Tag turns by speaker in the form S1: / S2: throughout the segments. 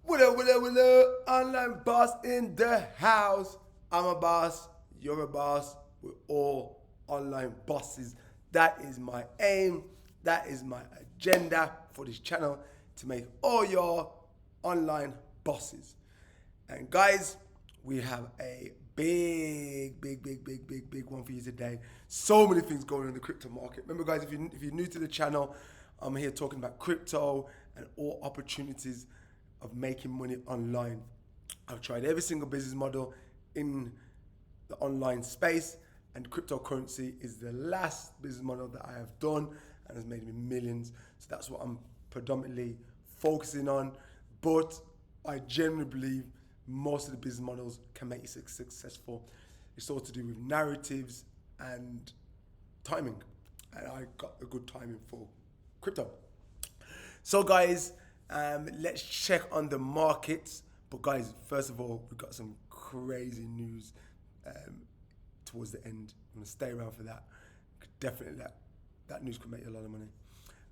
S1: What up? Online boss in the house. I'm a boss. You're a boss. We're all online bosses. That is my aim. That is my agenda for this channel to make all your online bosses. And guys, we have a big one for you today. So many things going on in the crypto market. Remember, guys, if you're new to the channel, I'm here talking about crypto and all opportunities of making money online. I've tried every single business model in the online space, and cryptocurrency is the last business model that I have done and has made me millions. So that's what I'm predominantly focusing on. But I generally believe most of the business models can make you successful. It's all to do with narratives and timing. And I got a good timing for crypto. So guys, let's check on the markets. But guys, first of all, we've got some crazy news towards the end. I'm gonna stay around for that. Definitely that news could make you a lot of money.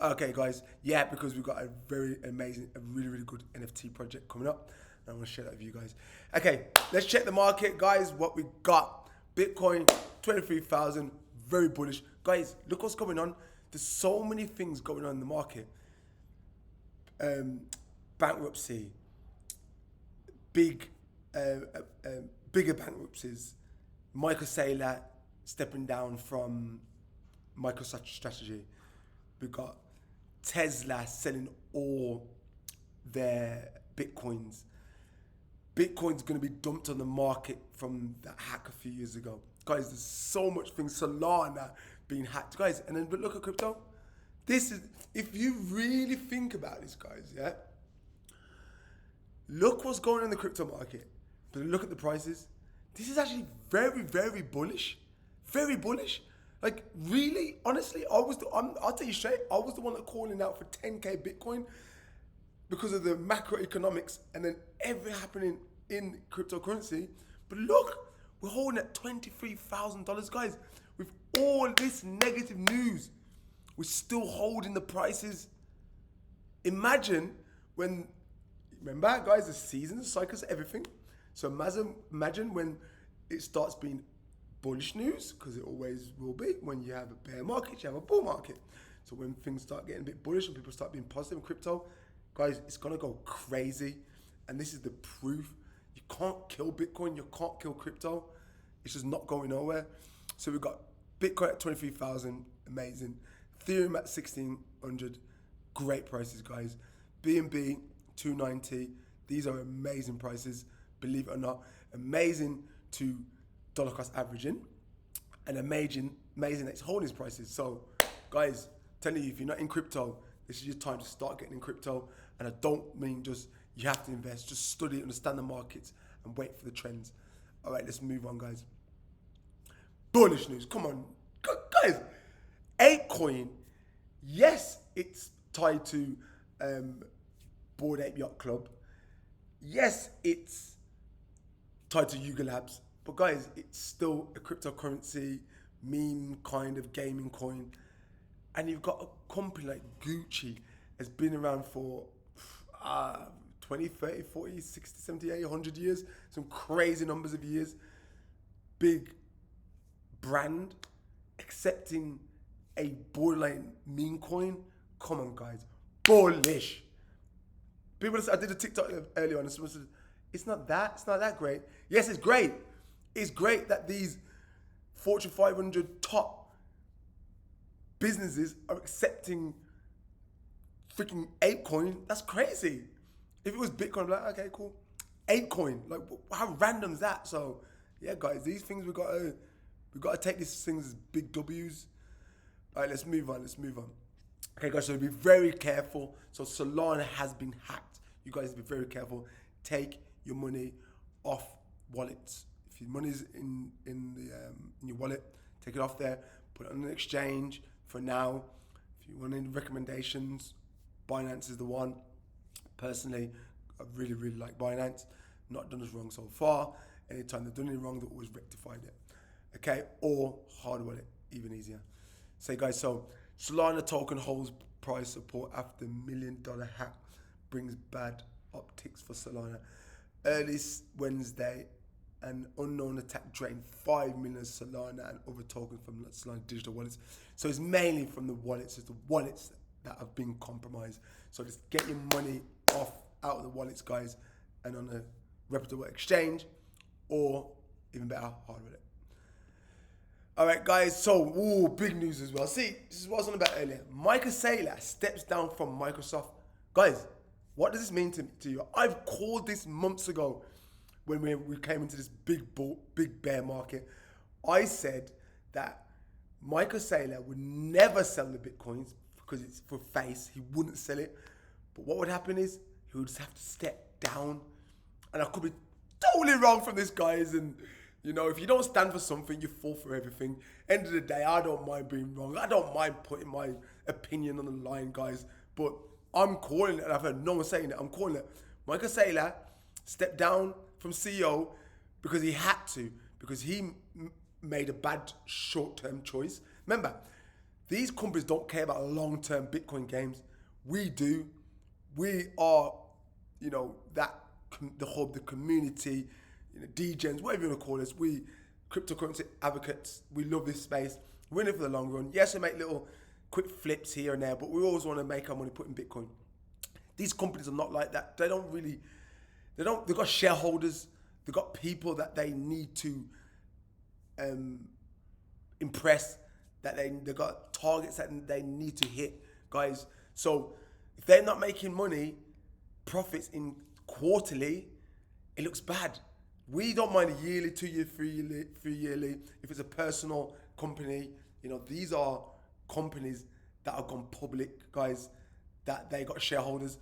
S1: Okay guys, yeah, because we've got a very amazing, a really good NFT project coming up. And I want to share that with you guys. Okay, let's check the market, guys. What we got. Bitcoin, 23,000, very bullish. Guys, look what's going on. There's so many things going on in the market. Bankruptcy, bigger bankruptcies, Michael Saylor stepping down from MicroStrategy. We've got Tesla selling all their Bitcoins. Bitcoin's going to be dumped on the market from that hack a few years ago. Guys, there's so much things. Solana being hacked. Guys, and then but look at crypto. This is, if you really think about this, guys, yeah? Look what's going on in the crypto market. But look at the prices. This is actually very bullish. Very bullish. Like, really, honestly, I'll tell you straight, I was the one that calling out for 10K Bitcoin because of the macroeconomics and then everything happening in cryptocurrency. But look, we're holding at $23,000, guys. With all this negative news, we're still holding the prices. Imagine when, remember guys, the seasons, cycles, everything. So imagine when it starts being bullish news, because it always will be. When you have a bear market, you have a bull market. So when things start getting a bit bullish and people start being positive in crypto, guys, it's gonna go crazy. And this is the proof. You can't kill Bitcoin, you can't kill crypto. It's just not going nowhere. So we've got Bitcoin at 23,000, amazing. Ethereum at 1,600, great prices, guys. BNB 290, these are amazing prices, believe it or not. Amazing to dollar cost averaging, and amazing that it's holding these prices. So, guys, telling you, if you're not in crypto, this is your time to start getting in crypto. And I don't mean just you have to invest, just study, understand the markets, and wait for the trends. All right, let's move on, guys. Bullish news, come on, guys. ApeCoin, yes, it's tied to Bored Ape Yacht Club. Yes, it's tied to Yuga Labs. But guys, it's still a cryptocurrency, meme kind of gaming coin. And you've got a company like Gucci has been around for 20, 30, 40, 60, 70, 80, 100 years. Some crazy numbers of years. Big brand accepting a borderline meme coin. Come on, guys. Bullish. People, I did a TikTok earlier on and someone said, it's not that great. Yes, it's great. It's great that these Fortune 500 top businesses are accepting freaking ApeCoin. That's crazy. If it was Bitcoin, I'd be like, okay, cool. ApeCoin, like how random is that? So yeah, guys, these things we gotta take these things as big W's. All right, let's move on. Okay, guys, so be very careful. So Solana has been hacked. You guys be very careful. Take your money off wallets. If your money's in your wallet, take it off there. Put it on an exchange for now. If you want any recommendations, Binance is the one. Personally, I really like Binance. Not done us wrong so far. Anytime they've done anything wrong, they've always rectified it. Okay, or hard wallet, even easier. So guys, so Solana token holds price support after $1 million hack brings bad ticks for Solana. Early Wednesday, an unknown attack drained 5 million Solana and other tokens from Solana digital wallets. So it's mainly from the wallets. It's the wallets that have been compromised. So just get your money out of the wallets, guys, and on a reputable exchange, or even better, hard wallet. All right, guys. So, big news as well. See, this is what I was on about earlier. Michael Saylor steps down from Microsoft. Guys, what does this mean to you? I've called this months ago when we came into this big bear market. I said that Michael Saylor would never sell the Bitcoins because it's for face. He wouldn't sell it. But what would happen is he would just have to step down. And I could be totally wrong from this, guys. And, you know, if you don't stand for something, you fall for everything. End of the day, I don't mind being wrong. I don't mind putting my opinion on the line, guys. But I'm calling it, and I've heard no one saying it. I'm calling it. Michael Saylor stepped down from CEO because he had to, because he made a bad short-term choice. Remember, these companies don't care about long-term Bitcoin games. We do. We are, you know, the hub, the community, you know, degens, whatever you want to call us. We cryptocurrency advocates. We love this space. We're in it for the long run. Yes, we make little quick flips here and there, but we always want to make our money putting Bitcoin. These companies are not like that. They've got shareholders. They've got people that they need to impress, that they've got targets that they need to hit, guys. So if they're not making money, profits in quarterly, it looks bad. We don't mind a yearly, 2 year, 3 yearly. If it's a personal company, you know, these are companies that have gone public, guys, that they got shareholders.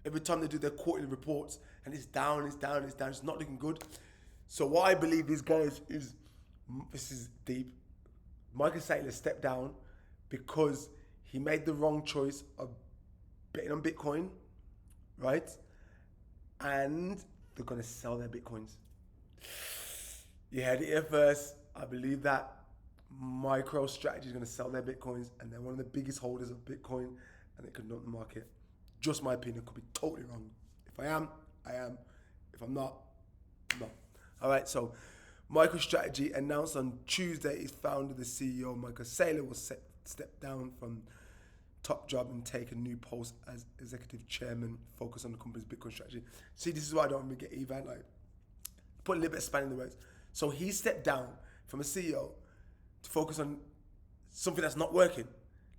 S1: Every time they do their quarterly reports, and it's down, it's not looking good. So what I believe these guys is, this is deep. Michael Saylor stepped down because he made the wrong choice of betting on Bitcoin, right? And they're gonna sell their Bitcoins. You heard it here first. I believe that MicroStrategy is gonna sell their Bitcoins, and they're one of the biggest holders of Bitcoin, and it could knock the market. Just my opinion, could be totally wrong. If I am, I am. If I'm not, I'm not. All right, so MicroStrategy announced on Tuesday its founder, the CEO, Michael Saylor, will step down from top job and take a new post as executive chairman, focus on the company's Bitcoin strategy. See, this is why I don't really get Evan, like, put a little bit of span in the works. So he stepped down from a CEO to focus on something that's not working,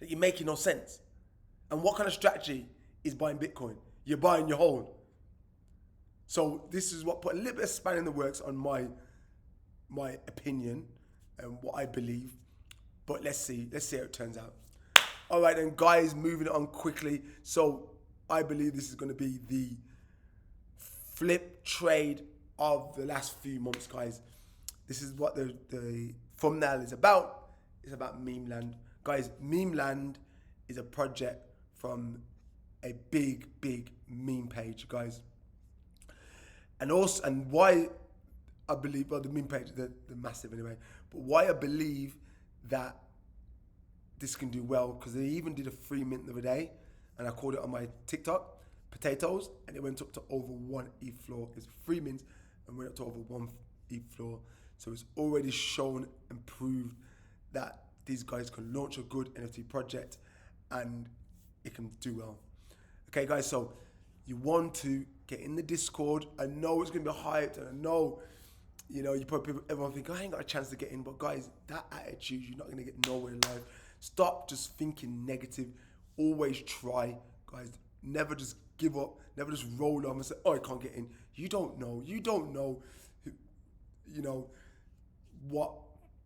S1: that you're making no sense. And what kind of strategy is buying Bitcoin? You're buying your hold. So this is what put a little bit of span in the works on my opinion and what I believe. But let's see how it turns out. All right then, guys, moving on quickly. So I believe this is going to be the flip trade of the last few months, guys. This is what the thumbnail is about. It's about Meme Land. Guys, Meme Land is a project from a big meme page, guys. And why I believe, well, the meme page, they're massive anyway, but why I believe that this can do well, because they even did a free mint the other day, and I called it on my TikTok, potatoes, and it went up to over 1 ETH floor. It's free mint and went up to over 1 ETH floor. So it's already shown and proved that these guys can launch a good NFT project and it can do well. Okay, guys, so you want to get in the Discord. I know it's going to be hyped, and I know, you know, everyone think, I ain't got a chance to get in, but guys, that attitude, you're not going to get nowhere in life. Stop just thinking negative. Always try, guys. Never just give up. Never just roll on and say, oh, I can't get in. You don't know. You don't know, you know, what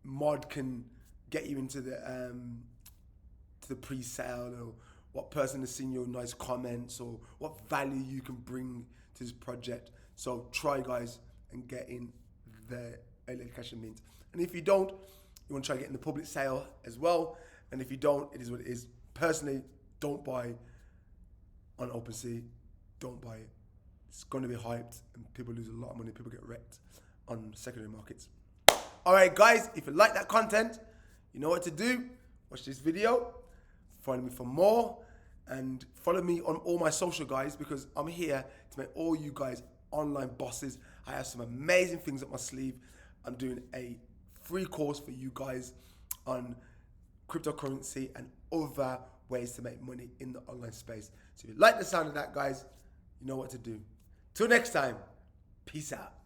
S1: mod can get you into the pre-sale, or what person has seen your nice comments, or what value you can bring to this project. So try, guys, and get in the early cash and mint. And if you don't, you want to try to get in the public sale as well. And if you don't, it is what it is. Personally, don't buy on OpenSea. Don't buy it. It's going to be hyped, and people lose a lot of money. People get wrecked on secondary markets. All right, guys, if you like that content, you know what to do. Watch this video. Find me for more. And follow me on all my social, guys, because I'm here to make all you guys online bosses. I have some amazing things up my sleeve. I'm doing a free course for you guys on cryptocurrency and other ways to make money in the online space. So if you like the sound of that, guys, you know what to do. Till next time, peace out.